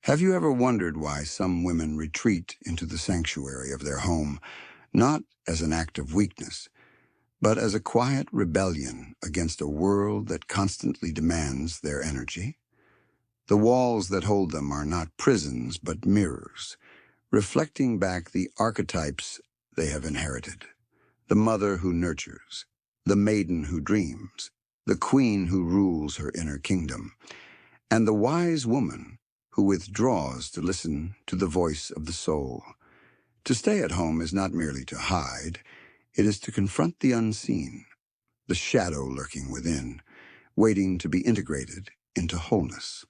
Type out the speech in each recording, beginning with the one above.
Have you ever wondered why some women retreat into the sanctuary of their home, not as an act of weakness, but as a quiet rebellion against a world that constantly demands their energy? The walls that hold them are not prisons, but mirrors, reflecting back the archetypes they have inherited. The mother who nurtures, the maiden who dreams, the queen who rules her inner kingdom, and the wise woman who withdraws to listen to the voice of the soul. To stay at home is not merely to hide, it is to confront the unseen, the shadow lurking within, waiting to be integrated into wholeness.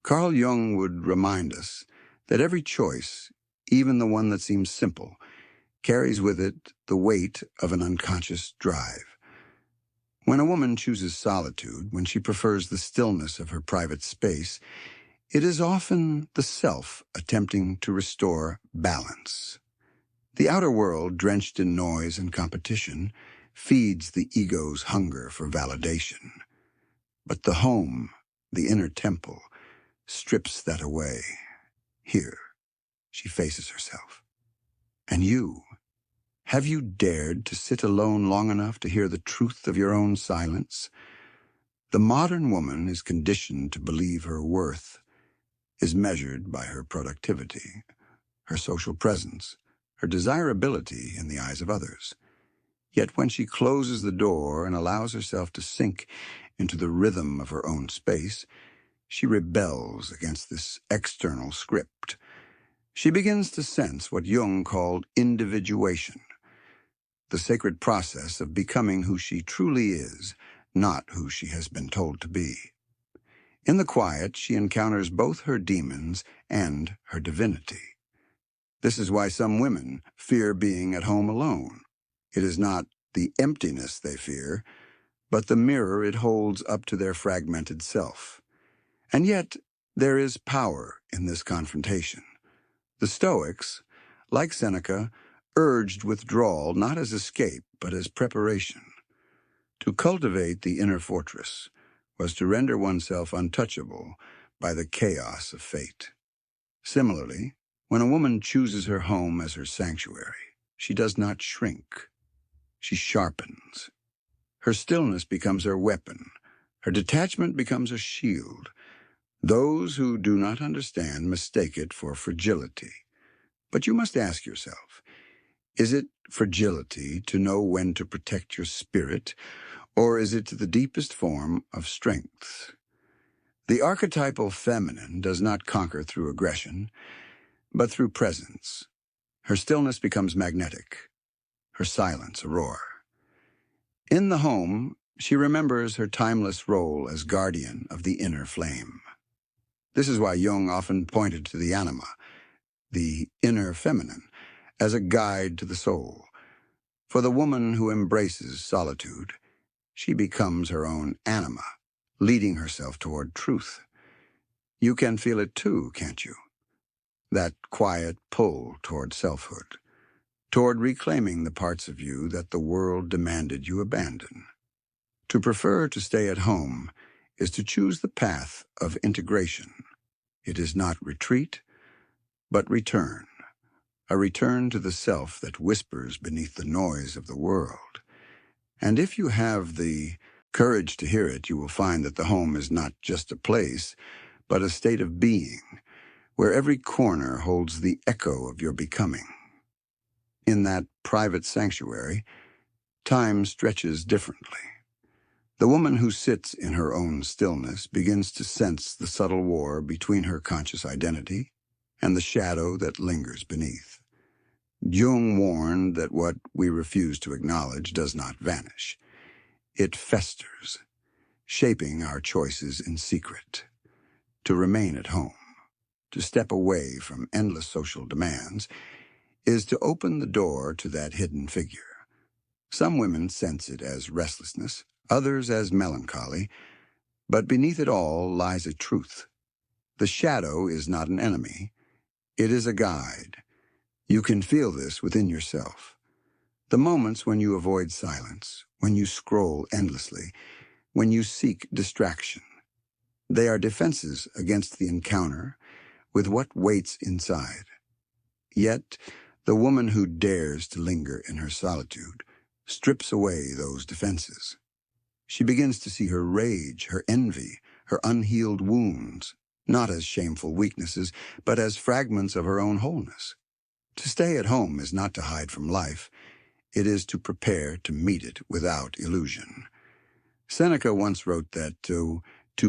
Carl Jung would remind us that every choice, even the one that seems simple, carries with it the weight of an unconscious drive. When a woman chooses solitude, when she prefers the stillness of her private space, it is often the self attempting to restore balance. The outer world, drenched in noise and competition, feeds the ego's hunger for validation. But the home, the inner temple, strips that away. Here, she faces herself. And you, have you dared to sit alone long enough to hear the truth of your own silence? The modern woman is conditioned to believe her worth is measured by her productivity, her social presence, her desirability in the eyes of others. Yet when she closes the door and allows herself to sink into the rhythm of her own space, she rebels against this external script. She begins to sense what Jung called individuation, the sacred process of becoming who she truly is, not who she has been told to be. In the quiet, she encounters both her demons and her divinity. This is why some women fear being at home alone. It is not the emptiness they fear, but the mirror it holds up to their fragmented self. And yet, there is power in this confrontation. The Stoics, like Seneca, urged withdrawal not as escape, but as preparation. To cultivate the inner fortress was to render oneself untouchable by the chaos of fate. Similarly, when a woman chooses her home as her sanctuary, she does not shrink. She sharpens. Her stillness becomes her weapon. Her detachment becomes a shield. Those who do not understand mistake it for fragility. But you must ask yourself, is it fragility to know when to protect your spirit, or is it the deepest form of strength? The archetypal feminine does not conquer through aggression, but through presence. Her stillness becomes magnetic, her silence a roar. In the home, she remembers her timeless role as guardian of the inner flame. This is why Jung often pointed to the anima, the inner feminine, as a guide to the soul. For the woman who embraces solitude, she becomes her own anima, leading herself toward truth. You can feel it too, can't you? That quiet pull toward selfhood, toward reclaiming the parts of you that the world demanded you abandon. To prefer to stay at home is to choose the path of integration. It is not retreat, but return, a return to the self that whispers beneath the noise of the world. And if you have the courage to hear it, you will find that the home is not just a place, but a state of being, where every corner holds the echo of your becoming. In that private sanctuary, time stretches differently. The woman who sits in her own stillness begins to sense the subtle war between her conscious identity and the shadow that lingers beneath. Jung warned that what we refuse to acknowledge does not vanish. It festers, shaping our choices in secret. To remain at home, to step away from endless social demands, is to open the door to that hidden figure. Some women sense it as restlessness, others as melancholy, but beneath it all lies a truth. The shadow is not an enemy. It is a guide. You can feel this within yourself. The moments when you avoid silence, when you scroll endlessly, when you seek distraction, they are defenses against the encounter with what waits inside. Yet, the woman who dares to linger in her solitude strips away those defenses. She begins to see her rage, her envy, her unhealed wounds, not as shameful weaknesses, but as fragments of her own wholeness. To stay at home is not to hide from life. It is to prepare to meet it without illusion. Seneca once wrote that to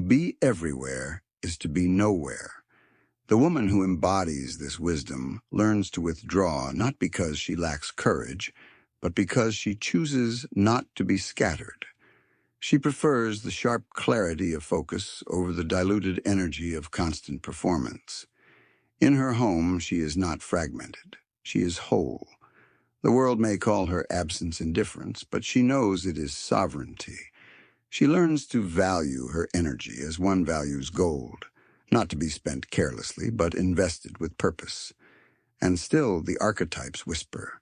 be everywhere is to be nowhere. The woman who embodies this wisdom learns to withdraw not because she lacks courage, but because she chooses not to be scattered. She prefers the sharp clarity of focus over the diluted energy of constant performance. In her home, she is not fragmented. She is whole. The world may call her absence indifference, but she knows it is sovereignty. She learns to value her energy as one values gold, not to be spent carelessly, but invested with purpose. And still the archetypes whisper.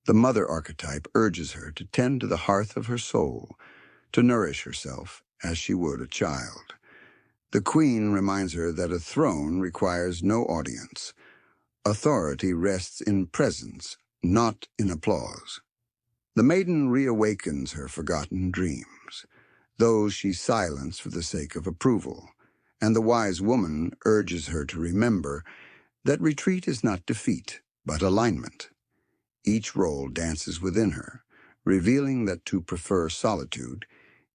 The mother archetype urges her to tend to the hearth of her soul, to nourish herself as she would a child. The queen reminds her that a throne requires no audience. Authority rests in presence, not in applause. The maiden reawakens her forgotten dreams, those she silenced for the sake of approval, and the wise woman urges her to remember that retreat is not defeat, but alignment. Each role dances within her, revealing that to prefer solitude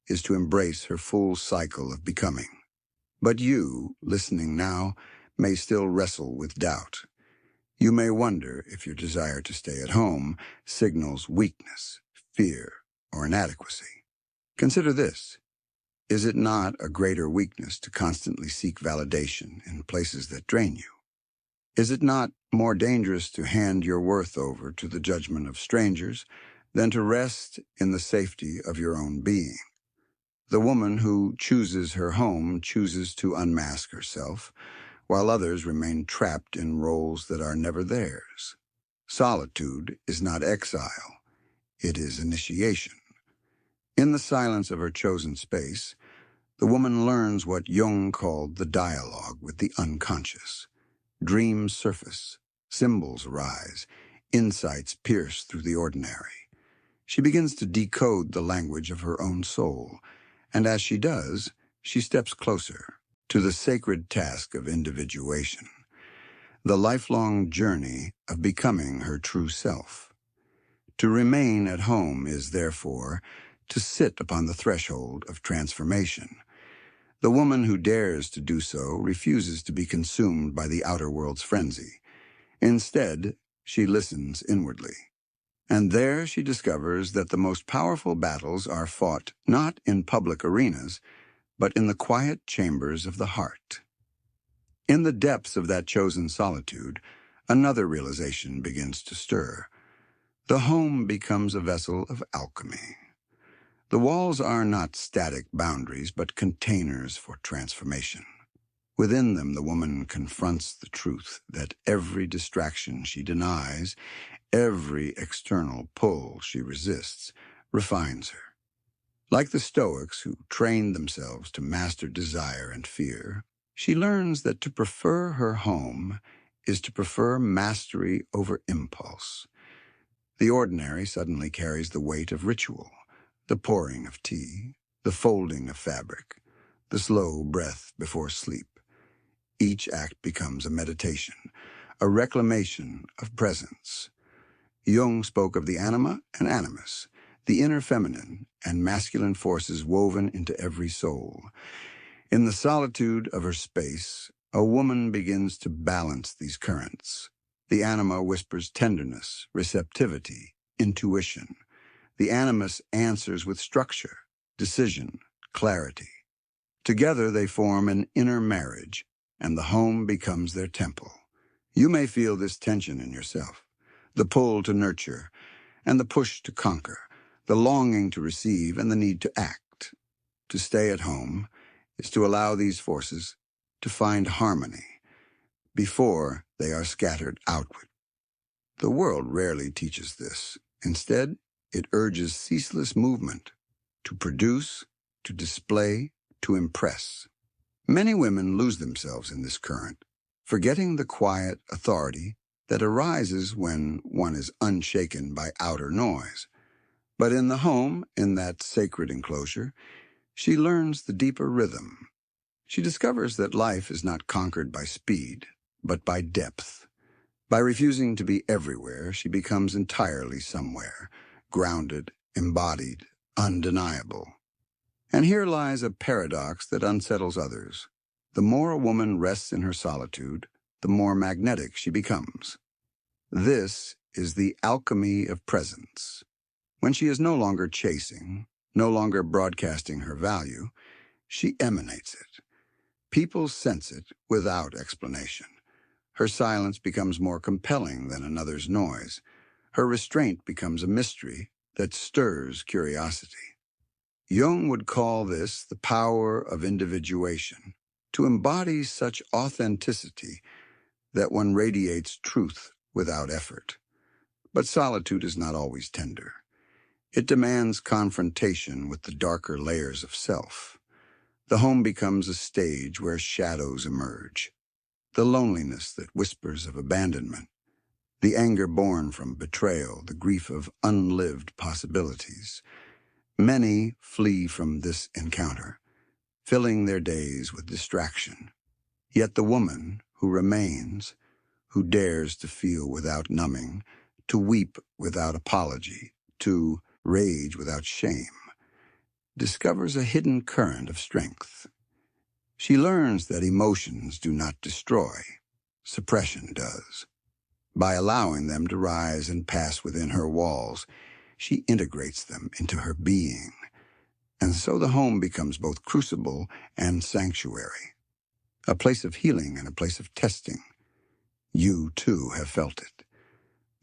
is to embrace her full cycle of becoming. But you, listening now, may still wrestle with doubt. You may wonder if your desire to stay at home signals weakness, fear, or inadequacy. Consider this. Is it not a greater weakness to constantly seek validation in places that drain you? Is it not more dangerous to hand your worth over to the judgment of strangers than to rest in the safety of your own being? The woman who chooses her home chooses to unmask herself, while others remain trapped in roles that are never theirs. Solitude is not exile, it is initiation. In the silence of her chosen space, the woman learns what Jung called the dialogue with the unconscious. Dreams surface, symbols arise, insights pierce through the ordinary. She begins to decode the language of her own soul, and as she does, she steps closer to the sacred task of individuation, the lifelong journey of becoming her true self. To remain at home is, therefore, to sit upon the threshold of transformation. The woman who dares to do so refuses to be consumed by the outer world's frenzy. Instead, she listens inwardly. And there she discovers that the most powerful battles are fought not in public arenas, but in the quiet chambers of the heart. In the depths of that chosen solitude, another realization begins to stir. The home becomes a vessel of alchemy. The walls are not static boundaries, but containers for transformation. Within them, the woman confronts the truth that every distraction she denies, every external pull she resists, refines her. Like the Stoics who trained themselves to master desire and fear, she learns that to prefer her home is to prefer mastery over impulse. The ordinary suddenly carries the weight of ritual, the pouring of tea, the folding of fabric, the slow breath before sleep. Each act becomes a meditation, a reclamation of presence. Jung spoke of the anima and animus, the inner feminine and masculine forces woven into every soul. In the solitude of her space, a woman begins to balance these currents. The anima whispers tenderness, receptivity, intuition. The animus answers with structure, decision, clarity. Together they form an inner marriage, and the home becomes their temple. You may feel this tension in yourself, the pull to nurture and the push to conquer, the longing to receive and the need to act. To stay at home is to allow these forces to find harmony before they are scattered outward. The world rarely teaches this. Instead, it urges ceaseless movement to produce, to display, to impress. Many women lose themselves in this current, forgetting the quiet authority that arises when one is unshaken by outer noise. But in the home, in that sacred enclosure, she learns the deeper rhythm. She discovers that life is not conquered by speed, but by depth. By refusing to be everywhere, she becomes entirely somewhere, grounded, embodied, undeniable. And here lies a paradox that unsettles others. The more a woman rests in her solitude, the more magnetic she becomes. This is the alchemy of presence. When she is no longer chasing, no longer broadcasting her value, she emanates it. People sense it without explanation. Her silence becomes more compelling than another's noise. Her restraint becomes a mystery that stirs curiosity. Jung would call this the power of individuation, to embody such authenticity that one radiates truth without effort. But solitude is not always tender. It demands confrontation with the darker layers of self. The home becomes a stage where shadows emerge. The loneliness that whispers of abandonment, the anger born from betrayal, the grief of unlived possibilities. Many flee from this encounter, filling their days with distraction. Yet the woman who remains, who dares to feel without numbing, to weep without apology, to rage without shame, discovers a hidden current of strength. She learns that emotions do not destroy, suppression does. By allowing them to rise and pass within her walls, she integrates them into her being. And so the home becomes both crucible and sanctuary, a place of healing and a place of testing. You, too, have felt it.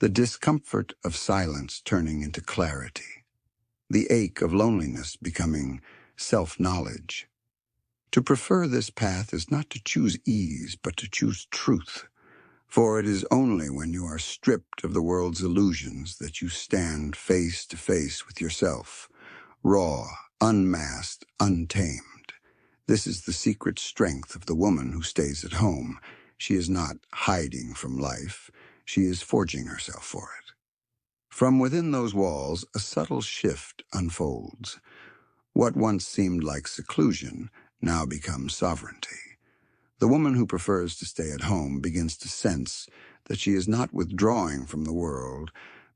The discomfort of silence turning into clarity. The ache of loneliness becoming self-knowledge. To prefer this path is not to choose ease, but to choose truth. For it is only when you are stripped of the world's illusions that you stand face to face with yourself, raw, unmasked, untamed. This is the secret strength of the woman who stays at home. She is not hiding from life. She is forging herself for it. From within those walls, a subtle shift unfolds. What once seemed like seclusion now becomes sovereignty. The woman who prefers to stay at home begins to sense that she is not withdrawing from the world,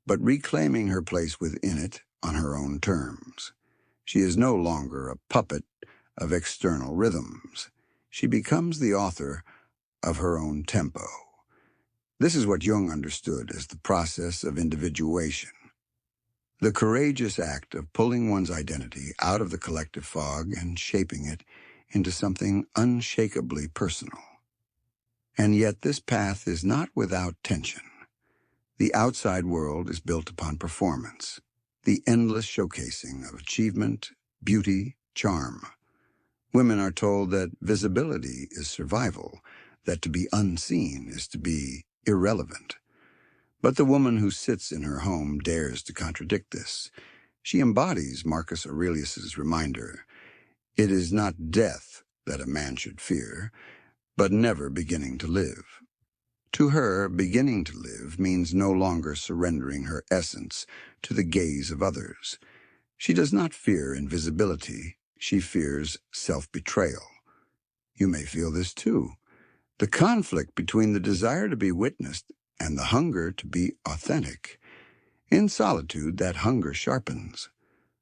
but reclaiming her place within it on her own terms. She is no longer a puppet of external rhythms. She becomes the author of her own tempo. This is what Jung understood as the process of individuation. The courageous act of pulling one's identity out of the collective fog and shaping it into something unshakably personal. And yet this path is not without tension. The outside world is built upon performance, the endless showcasing of achievement, beauty, charm. Women are told that visibility is survival, that to be unseen is to be irrelevant. But the woman who sits in her home dares to contradict this. She embodies Marcus Aurelius's reminder, "It is not death that a man should fear, but never beginning to live." To her, beginning to live means no longer surrendering her essence to the gaze of others. She does not fear invisibility. She fears self-betrayal. You may feel this too. The conflict between the desire to be witnessed and the hunger to be authentic. In solitude, that hunger sharpens.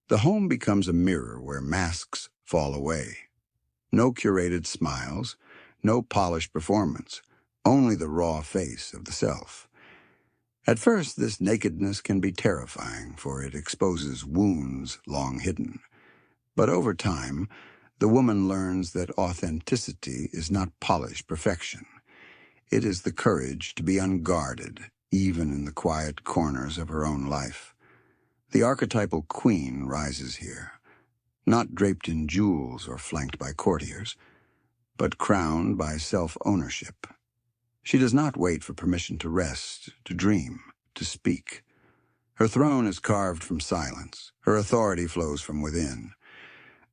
The home becomes a mirror where masks fall away. No curated smiles, no polished performance, only the raw face of the self. At first, this nakedness can be terrifying, for it exposes wounds long hidden. But over time, the woman learns that authenticity is not polished perfection. It is the courage to be unguarded, even in the quiet corners of her own life. The archetypal queen rises here, not draped in jewels or flanked by courtiers, but crowned by self-ownership. She does not wait for permission to rest, to dream, to speak. Her throne is carved from silence. Her authority flows from within.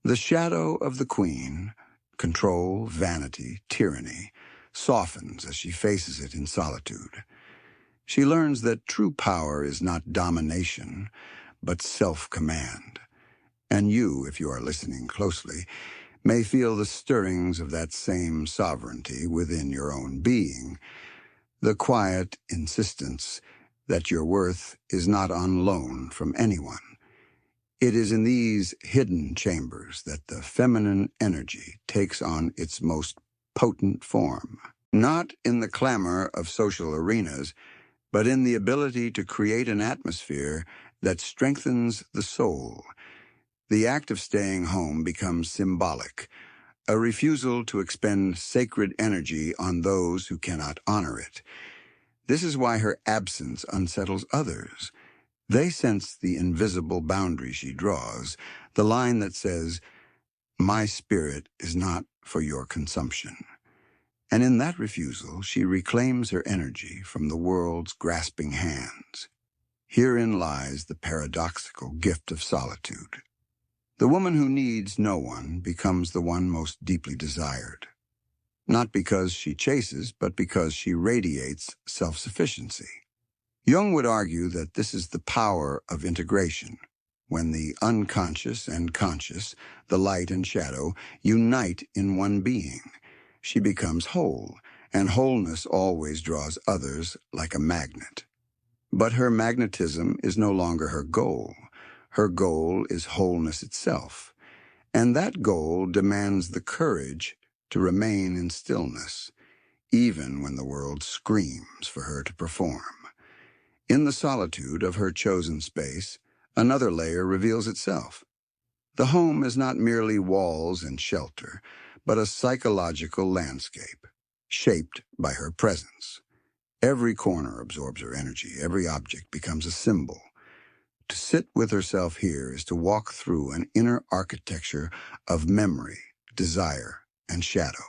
The shadow of the queen, control, vanity, tyranny, softens as she faces it in solitude. She learns that true power is not domination, but self-command. And you, if you are listening closely, may feel the stirrings of that same sovereignty within your own being, the quiet insistence that your worth is not on loan from anyone. It is in these hidden chambers that the feminine energy takes on its most potent form, not in the clamor of social arenas, but in the ability to create an atmosphere that strengthens the soul. The act of staying home becomes symbolic, a refusal to expend sacred energy on those who cannot honor it. This is why her absence unsettles others. They sense the invisible boundary she draws, the line that says, "My spirit is not for your consumption." And in that refusal, she reclaims her energy from the world's grasping hands. Herein lies the paradoxical gift of solitude. The woman who needs no one becomes the one most deeply desired. Not because she chases, but because she radiates self-sufficiency. Jung would argue that this is the power of integration, when the unconscious and conscious, the light and shadow, unite in one being. She becomes whole, and wholeness always draws others like a magnet. But her magnetism is no longer her goal. Her goal is wholeness itself, and that goal demands the courage to remain in stillness, even when the world screams for her to perform. In the solitude of her chosen space, another layer reveals itself. The home is not merely walls and shelter, but a psychological landscape, shaped by her presence. Every corner absorbs her energy, every object becomes a symbol. To sit with herself here is to walk through an inner architecture of memory, desire, and shadow.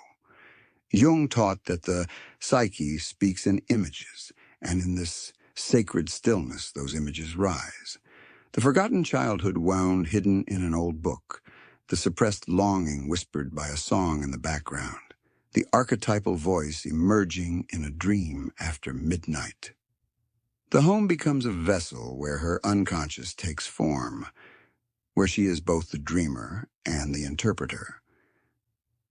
Jung taught that the psyche speaks in images, and in this sacred stillness those images rise. The forgotten childhood wound hidden in an old book, the suppressed longing whispered by a song in the background, the archetypal voice emerging in a dream after midnight. The home becomes a vessel where her unconscious takes form, where she is both the dreamer and the interpreter.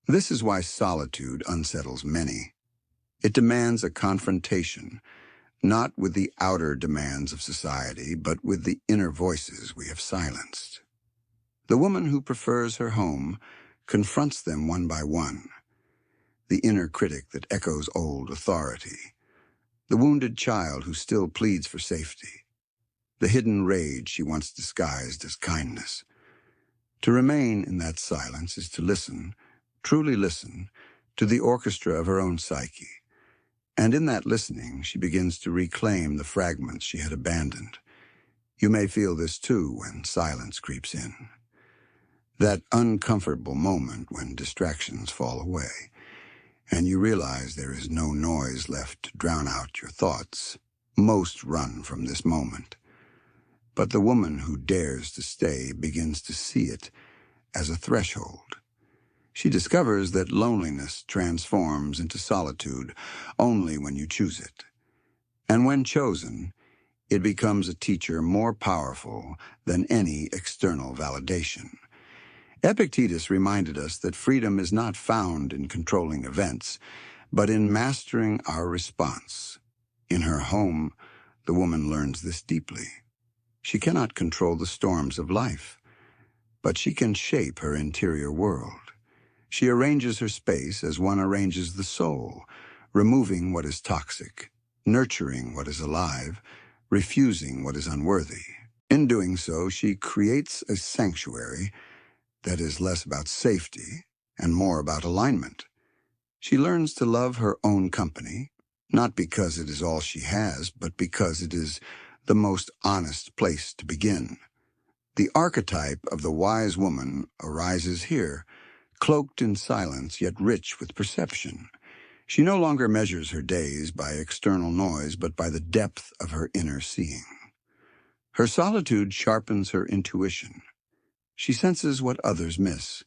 This is why solitude unsettles many. It demands a confrontation, not with the outer demands of society, but with the inner voices we have silenced. The woman who prefers her home confronts them one by one. The inner critic that echoes old authority. The wounded child who still pleads for safety. The hidden rage she once disguised as kindness. To remain in that silence is to listen, truly listen, to the orchestra of her own psyche. And in that listening, she begins to reclaim the fragments she had abandoned. You may feel this too when silence creeps in. That uncomfortable moment when distractions fall away, and you realize there is no noise left to drown out your thoughts. Most run from this moment. But the woman who dares to stay begins to see it as a threshold. She discovers that loneliness transforms into solitude only when you choose it. And when chosen, it becomes a teacher more powerful than any external validation. Epictetus reminded us that freedom is not found in controlling events, but in mastering our response. In her home, the woman learns this deeply. She cannot control the storms of life, but she can shape her interior world. She arranges her space as one arranges the soul, removing what is toxic, nurturing what is alive, refusing what is unworthy. In doing so, she creates a sanctuary that is less about safety and more about alignment. She learns to love her own company, not because it is all she has, but because it is the most honest place to begin. The archetype of the wise woman arises here, cloaked in silence yet rich with perception. She no longer measures her days by external noise, but by the depth of her inner seeing. Her solitude sharpens her intuition. She senses what others miss,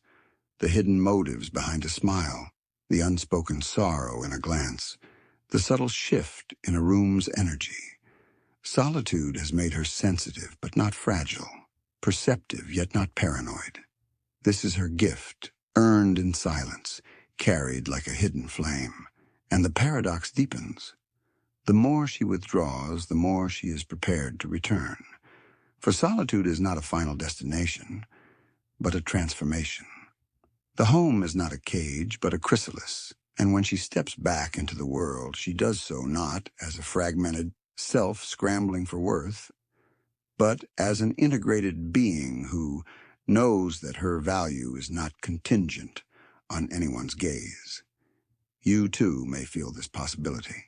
the hidden motives behind a smile, the unspoken sorrow in a glance, the subtle shift in a room's energy. Solitude has made her sensitive but not fragile, perceptive yet not paranoid. This is her gift, earned in silence, carried like a hidden flame. And the paradox deepens. The more she withdraws, the more she is prepared to return. For solitude is not a final destination, but a transformation. The home is not a cage, but a chrysalis, and when she steps back into the world, she does so not as a fragmented self scrambling for worth, but as an integrated being who knows that her value is not contingent on anyone's gaze. You, too, may feel this possibility,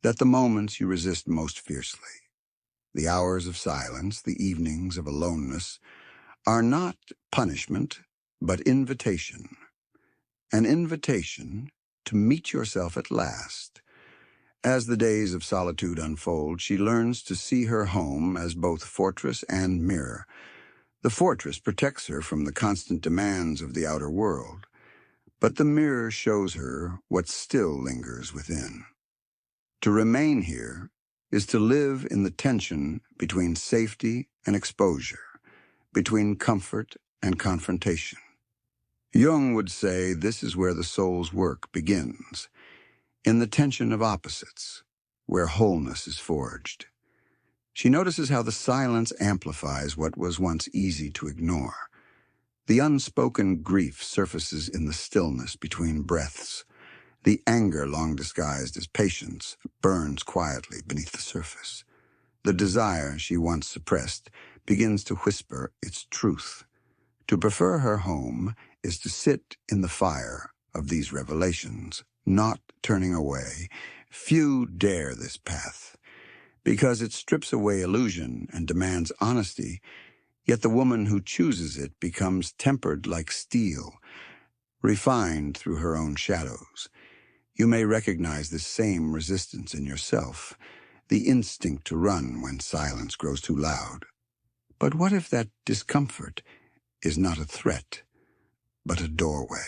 that the moments you resist most fiercely, the hours of silence, the evenings of aloneness, are not punishment, but invitation. An invitation to meet yourself at last. As the days of solitude unfold, she learns to see her home as both fortress and mirror. The fortress protects her from the constant demands of the outer world, but the mirror shows her what still lingers within. To remain here is to live in the tension between safety and exposure, between comfort and confrontation. Jung would say this is where the soul's work begins, in the tension of opposites, where wholeness is forged. She notices how the silence amplifies what was once easy to ignore. The unspoken grief surfaces in the stillness between breaths. The anger, long disguised as patience, burns quietly beneath the surface. The desire she once suppressed begins to whisper its truth. To prefer her home is to sit in the fire of these revelations, not turning away. Few dare this path, because it strips away illusion and demands honesty, yet the woman who chooses it becomes tempered like steel, refined through her own shadows. You may recognize this same resistance in yourself, the instinct to run when silence grows too loud. But what if that discomfort is not a threat, but a doorway?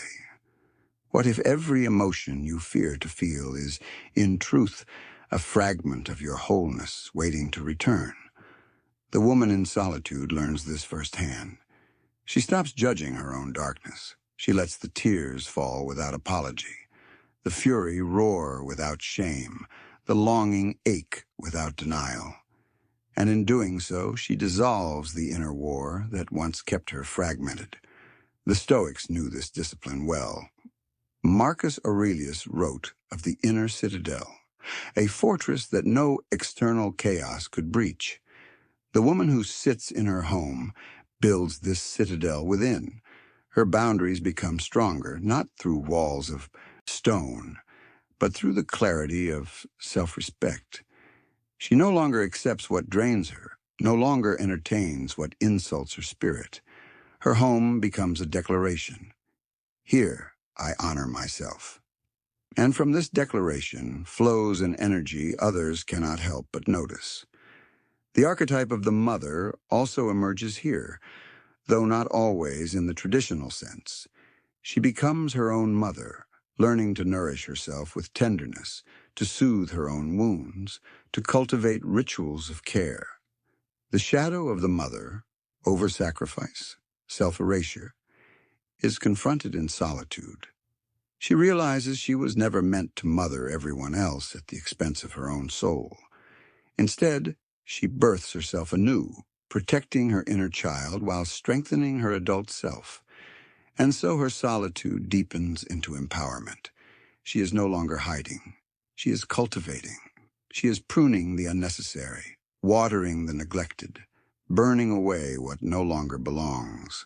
What if every emotion you fear to feel is, in truth, a fragment of your wholeness waiting to return? The woman in solitude learns this firsthand. She stops judging her own darkness. She lets the tears fall without apology, the fury roar without shame, the longing ache without denial. And in doing so, she dissolves the inner war that once kept her fragmented. The Stoics knew this discipline well. Marcus Aurelius wrote of the inner citadel, a fortress that no external chaos could breach. The woman who sits in her home builds this citadel within. Her boundaries become stronger, not through walls of stone, but through the clarity of self-respect. She no longer accepts what drains her, no longer entertains what insults her spirit. Her home becomes a declaration. Here I honor myself. And from this declaration flows an energy others cannot help but notice. The archetype of the mother also emerges here, though not always in the traditional sense. She becomes her own mother, learning to nourish herself with tenderness, to soothe her own wounds, to cultivate rituals of care. The shadow of the mother, over-sacrifice, self-erasure, is confronted in solitude. She realizes she was never meant to mother everyone else at the expense of her own soul. Instead, she births herself anew, protecting her inner child while strengthening her adult self. And so her solitude deepens into empowerment. She is no longer hiding. She is cultivating. She is pruning the unnecessary, watering the neglected, burning away what no longer belongs.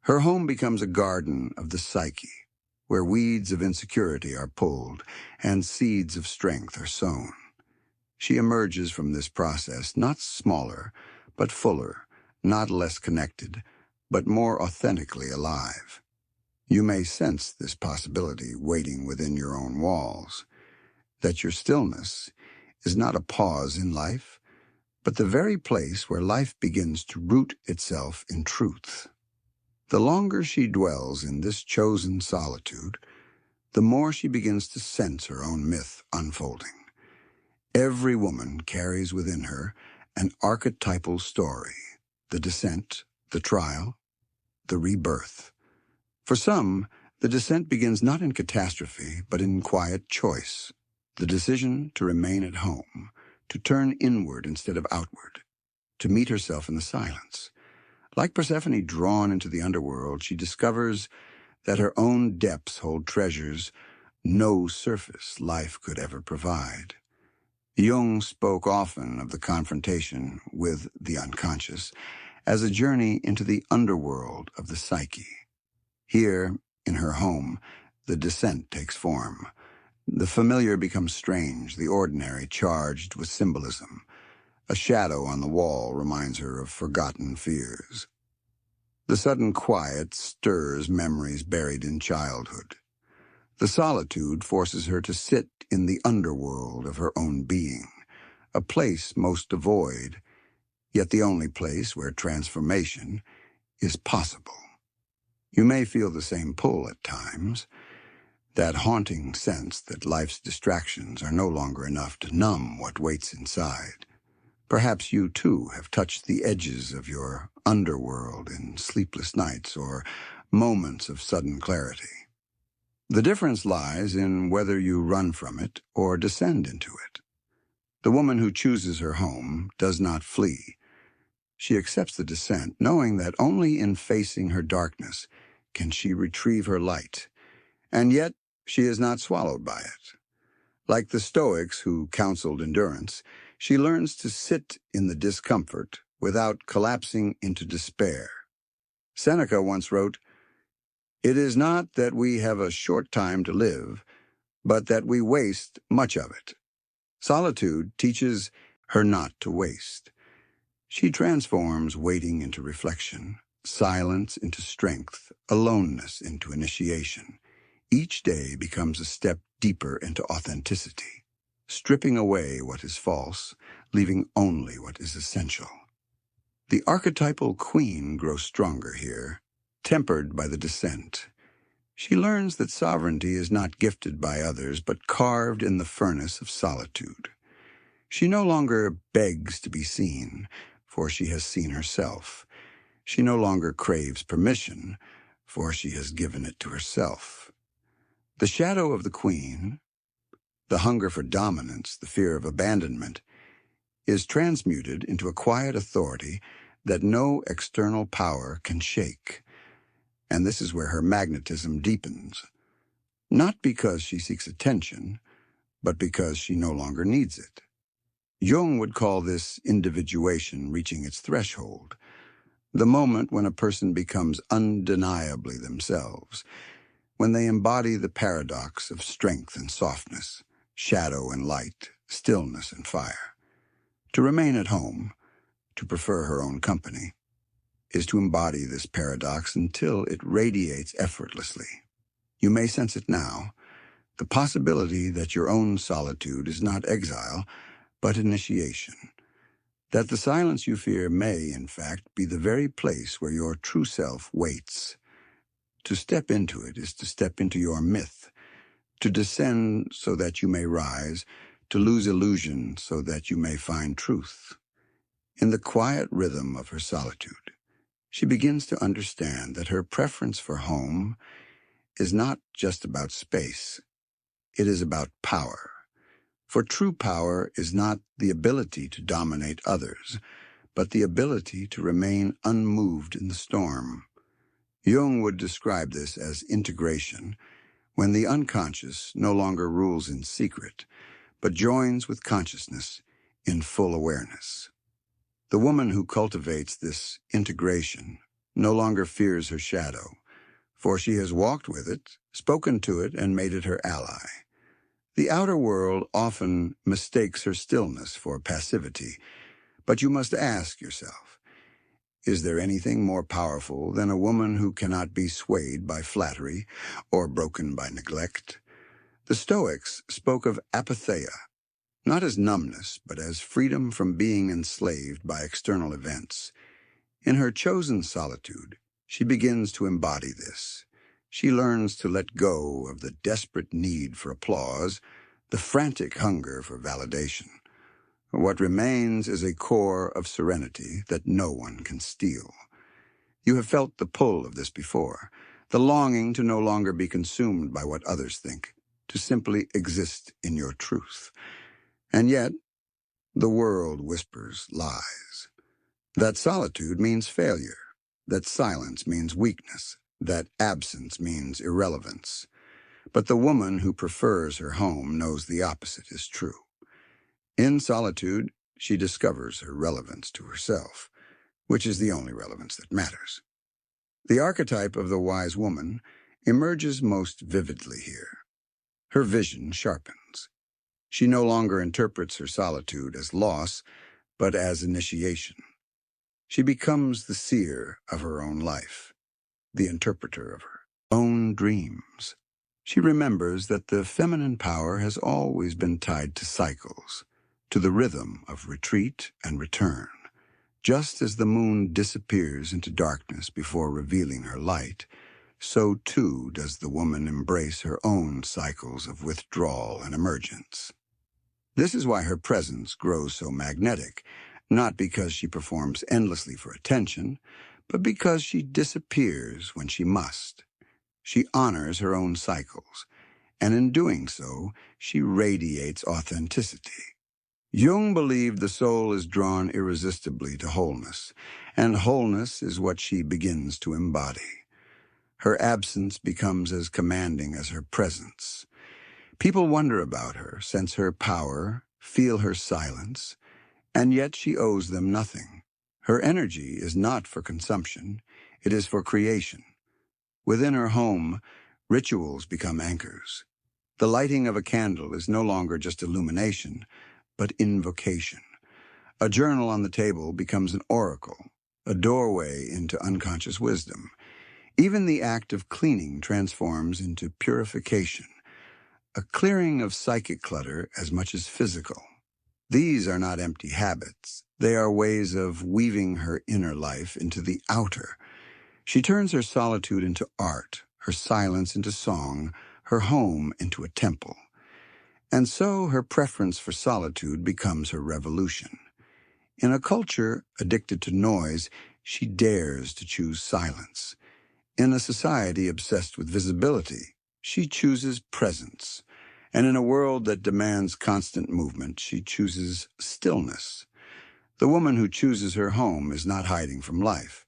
Her home becomes a garden of the psyche, where weeds of insecurity are pulled and seeds of strength are sown. She emerges from this process not smaller, but fuller, not less connected, but more authentically alive. You may sense this possibility waiting within your own walls, that your stillness is not a pause in life, but the very place where life begins to root itself in truth. The longer she dwells in this chosen solitude, the more she begins to sense her own myth unfolding. Every woman carries within her an archetypal story, the descent, the trial, the rebirth. For some, the descent begins not in catastrophe, but in quiet choice, the decision to remain at home, to turn inward instead of outward, to meet herself in the silence. Like Persephone drawn into the underworld, she discovers that her own depths hold treasures no surface life could ever provide. Jung spoke often of the confrontation with the unconscious as a journey into the underworld of the psyche. Here, in her home, the descent takes form. The familiar becomes strange, the ordinary charged with symbolism. A shadow on the wall reminds her of forgotten fears. The sudden quiet stirs memories buried in childhood. The solitude forces her to sit in the underworld of her own being, a place most devoid, yet the only place where transformation is possible. You may feel the same pull at times, that haunting sense that life's distractions are no longer enough to numb what waits inside. Perhaps you, too, have touched the edges of your underworld in sleepless nights or moments of sudden clarity. The difference lies in whether you run from it or descend into it. The woman who chooses her home does not flee. She accepts the descent, knowing that only in facing her darkness can she retrieve her light. And yet, she is not swallowed by it. Like the Stoics who counseled endurance, she learns to sit in the discomfort without collapsing into despair. Seneca once wrote, "It is not that we have a short time to live, but that we waste much of it." Solitude teaches her not to waste. She transforms waiting into reflection, silence into strength, aloneness into initiation. Each day becomes a step deeper into authenticity, stripping away what is false, leaving only what is essential. The archetypal queen grows stronger here, tempered by the descent. She learns that sovereignty is not gifted by others, but carved in the furnace of solitude. She no longer begs to be seen, for she has seen herself. She no longer craves permission, for she has given it to herself. The shadow of the queen, the hunger for dominance, the fear of abandonment, is transmuted into a quiet authority that no external power can shake. And this is where her magnetism deepens, not because she seeks attention, but because she no longer needs it. Jung would call this individuation reaching its threshold, the moment when a person becomes undeniably themselves, when they embody the paradox of strength and softness, shadow and light, stillness and fire. To remain at home, to prefer her own company, is to embody this paradox until it radiates effortlessly. You may sense it now, the possibility that your own solitude is not exile, but initiation. That the silence you fear may, in fact, be the very place where your true self waits. To step into it is to step into your myth, to descend so that you may rise, to lose illusion so that you may find truth. In the quiet rhythm of her solitude, she begins to understand that her preference for home is not just about space, it is about power. For true power is not the ability to dominate others, but the ability to remain unmoved in the storm. Jung would describe this as integration, when the unconscious no longer rules in secret, but joins with consciousness in full awareness. The woman who cultivates this integration no longer fears her shadow, for she has walked with it, spoken to it, and made it her ally. The outer world often mistakes her stillness for passivity, but you must ask yourself, is there anything more powerful than a woman who cannot be swayed by flattery or broken by neglect? The Stoics spoke of apatheia, not as numbness, but as freedom from being enslaved by external events. In her chosen solitude, she begins to embody this. She learns to let go of the desperate need for applause, the frantic hunger for validation. What remains is a core of serenity that no one can steal. You have felt the pull of this before, the longing to no longer be consumed by what others think, to simply exist in your truth. And yet, the world whispers lies. That solitude means failure, that silence means weakness, that absence means irrelevance. But the woman who prefers her home knows the opposite is true. In solitude, she discovers her relevance to herself, which is the only relevance that matters. The archetype of the wise woman emerges most vividly here. Her vision sharpens. She no longer interprets her solitude as loss, but as initiation. She becomes the seer of her own life, the interpreter of her own dreams. She remembers that the feminine power has always been tied to cycles, to the rhythm of retreat and return. Just as the moon disappears into darkness before revealing her light, so too does the woman embrace her own cycles of withdrawal and emergence. This is why her presence grows so magnetic, not because she performs endlessly for attention, but because she disappears when she must. She honors her own cycles, and in doing so, she radiates authenticity. Jung believed the soul is drawn irresistibly to wholeness, and wholeness is what she begins to embody. Her absence becomes as commanding as her presence. People wonder about her, sense her power, feel her silence, and yet she owes them nothing. Her energy is not for consumption, it is for creation. Within her home, rituals become anchors. The lighting of a candle is no longer just illumination, but invocation. A journal on the table becomes an oracle, a doorway into unconscious wisdom. Even the act of cleaning transforms into purification, a clearing of psychic clutter as much as physical. These are not empty habits. They are ways of weaving her inner life into the outer. She turns her solitude into art, her silence into song, her home into a temple. And so her preference for solitude becomes her revolution. In a culture addicted to noise, she dares to choose silence. In a society obsessed with visibility, she chooses presence. And in a world that demands constant movement, she chooses stillness. The woman who chooses her home is not hiding from life.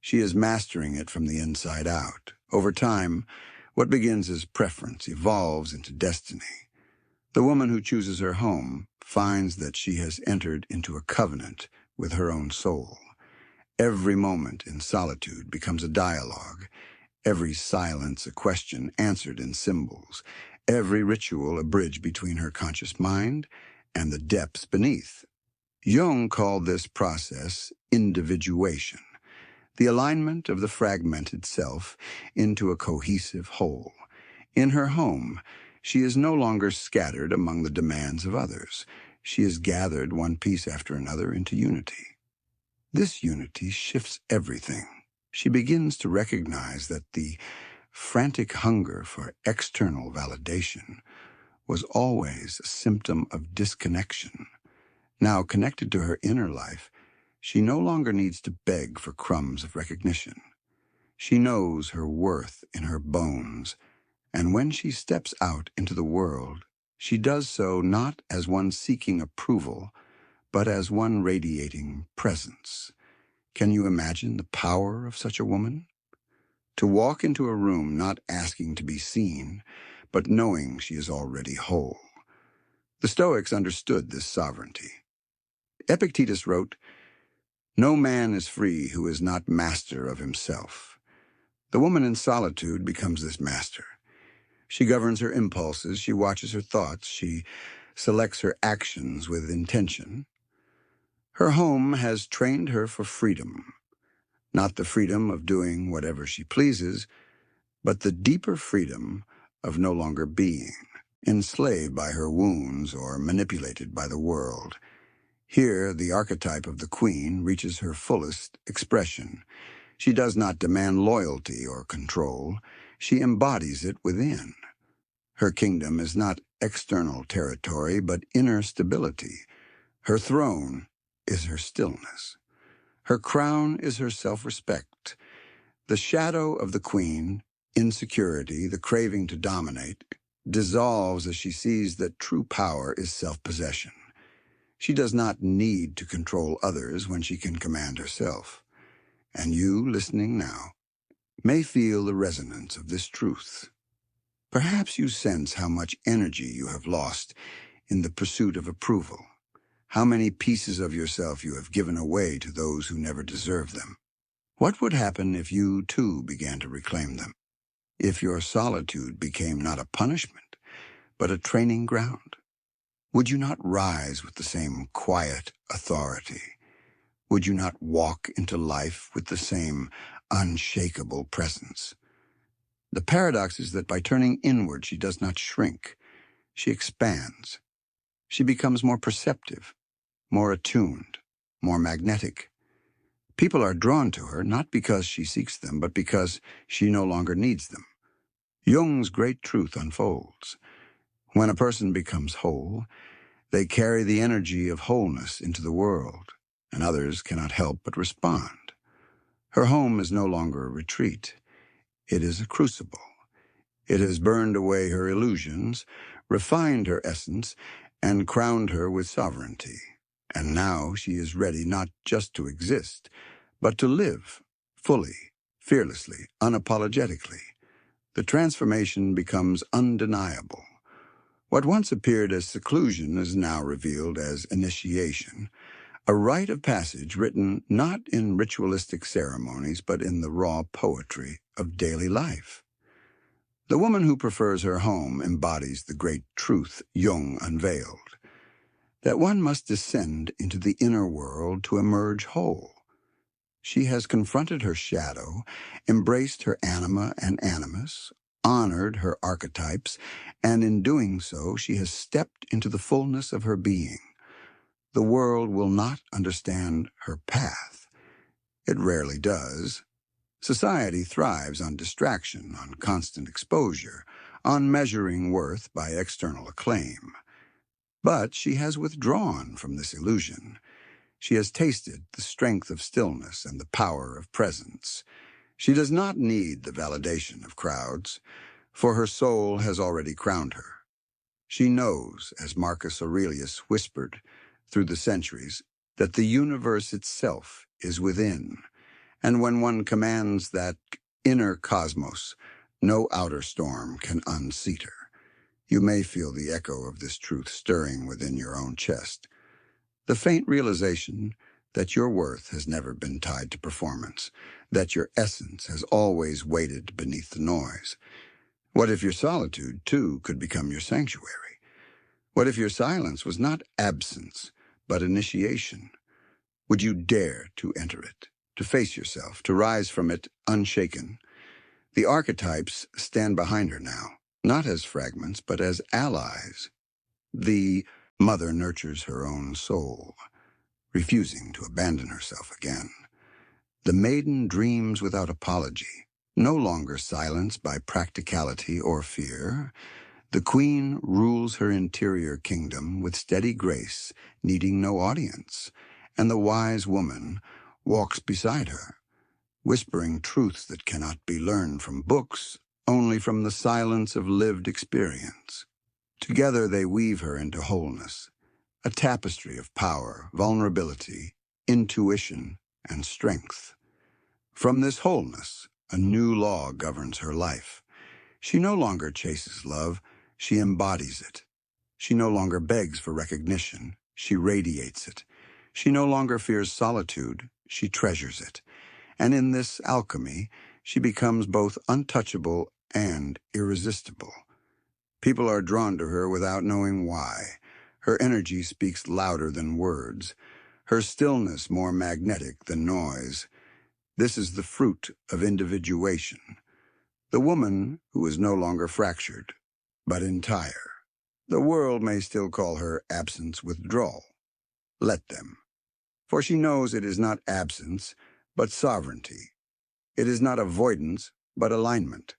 She is mastering it from the inside out. Over time, what begins as preference evolves into destiny. The woman who chooses her home finds that she has entered into a covenant with her own soul. Every moment in solitude becomes a dialogue, every silence a question answered in symbols, every ritual a bridge between her conscious mind and the depths beneath. Jung called this process individuation, the alignment of the fragmented self into a cohesive whole. In her home, she is no longer scattered among the demands of others. She is gathered one piece after another into unity. This unity shifts everything. She begins to recognize that the frantic hunger for external validation was always a symptom of disconnection. Now connected to her inner life, she no longer needs to beg for crumbs of recognition. She knows her worth in her bones, and when she steps out into the world, she does so not as one seeking approval, but as one radiating presence. Can you imagine the power of such a woman? To walk into a room not asking to be seen, but knowing she is already whole. The Stoics understood this sovereignty. Epictetus wrote, "No man is free who is not master of himself." The woman in solitude becomes this master. She governs her impulses, she watches her thoughts, she selects her actions with intention. Her home has trained her for freedom, not the freedom of doing whatever she pleases, but the deeper freedom of no longer being enslaved by her wounds or manipulated by the world. Here, the archetype of the queen reaches her fullest expression. She does not demand loyalty or control. She embodies it within. Her kingdom is not external territory, but inner stability. Her throne is her stillness. Her crown is her self-respect. The shadow of the queen, insecurity, the craving to dominate, dissolves as she sees that true power is self-possession. She does not need to control others when she can command herself. And you, listening now, may feel the resonance of this truth. Perhaps you sense how much energy you have lost in the pursuit of approval, how many pieces of yourself you have given away to those who never deserve them. What would happen if you, too, began to reclaim them? If your solitude became not a punishment, but a training ground? Would you not rise with the same quiet authority? Would you not walk into life with the same unshakable presence? The paradox is that by turning inward, she does not shrink. She expands. She becomes more perceptive, more attuned, more magnetic. People are drawn to her not because she seeks them, but because she no longer needs them. Jung's great truth unfolds. When a person becomes whole, they carry the energy of wholeness into the world, and others cannot help but respond. Her home is no longer a retreat. It is a crucible. It has burned away her illusions, refined her essence, and crowned her with sovereignty. And now she is ready not just to exist, but to live, fully, fearlessly, unapologetically. The transformation becomes undeniable. What once appeared as seclusion is now revealed as initiation, a rite of passage written not in ritualistic ceremonies, but in the raw poetry of daily life. The woman who prefers her home embodies the great truth Jung unveiled, that one must descend into the inner world to emerge whole. She has confronted her shadow, embraced her anima and animus, honored her archetypes, and in doing so she has stepped into the fullness of her being. The world will not understand her path. It rarely does. Society thrives on distraction, on constant exposure, on measuring worth by external acclaim. But she has withdrawn from this illusion. She has tasted the strength of stillness and the power of presence. She does not need the validation of crowds, for her soul has already crowned her. She knows, as Marcus Aurelius whispered through the centuries, that the universe itself is within. And when one commands that inner cosmos, no outer storm can unseat her. You may feel the echo of this truth stirring within your own chest. The faint realization that your worth has never been tied to performance, that your essence has always waited beneath the noise. What if your solitude, too, could become your sanctuary? What if your silence was not absence, but initiation? Would you dare to enter it, to face yourself, to rise from it unshaken? The archetypes stand behind her now, not as fragments, but as allies. The mother nurtures her own soul, refusing to abandon herself again. The maiden dreams without apology, no longer silenced by practicality or fear. The queen rules her interior kingdom with steady grace, needing no audience, and the wise woman walks beside her, whispering truths that cannot be learned from books, only from the silence of lived experience. Together they weave her into wholeness, a tapestry of power, vulnerability, intuition, and strength. From this wholeness, a new law governs her life. She no longer chases love, she embodies it. She no longer begs for recognition, she radiates it. She no longer fears solitude, she treasures it. And in this alchemy, she becomes both untouchable and irresistible. People are drawn to her without knowing why. Her energy speaks louder than words, her stillness more magnetic than noise. This is the fruit of individuation. The woman who is no longer fractured, but entire. The world may still call her absence withdrawal. Let them. For she knows it is not absence, but sovereignty. It is not avoidance, but alignment.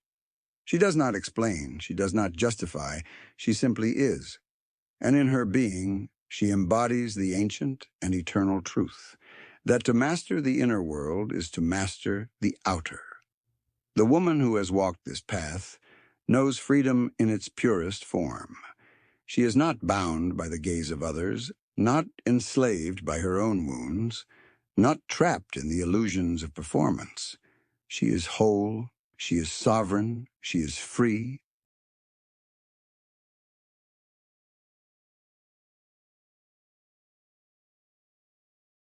She does not explain, she does not justify, she simply is. And in her being, she embodies the ancient and eternal truth, that to master the inner world is to master the outer. The woman who has walked this path knows freedom in its purest form. She is not bound by the gaze of others, not enslaved by her own wounds, not trapped in the illusions of performance. She is whole, she is sovereign, she is free,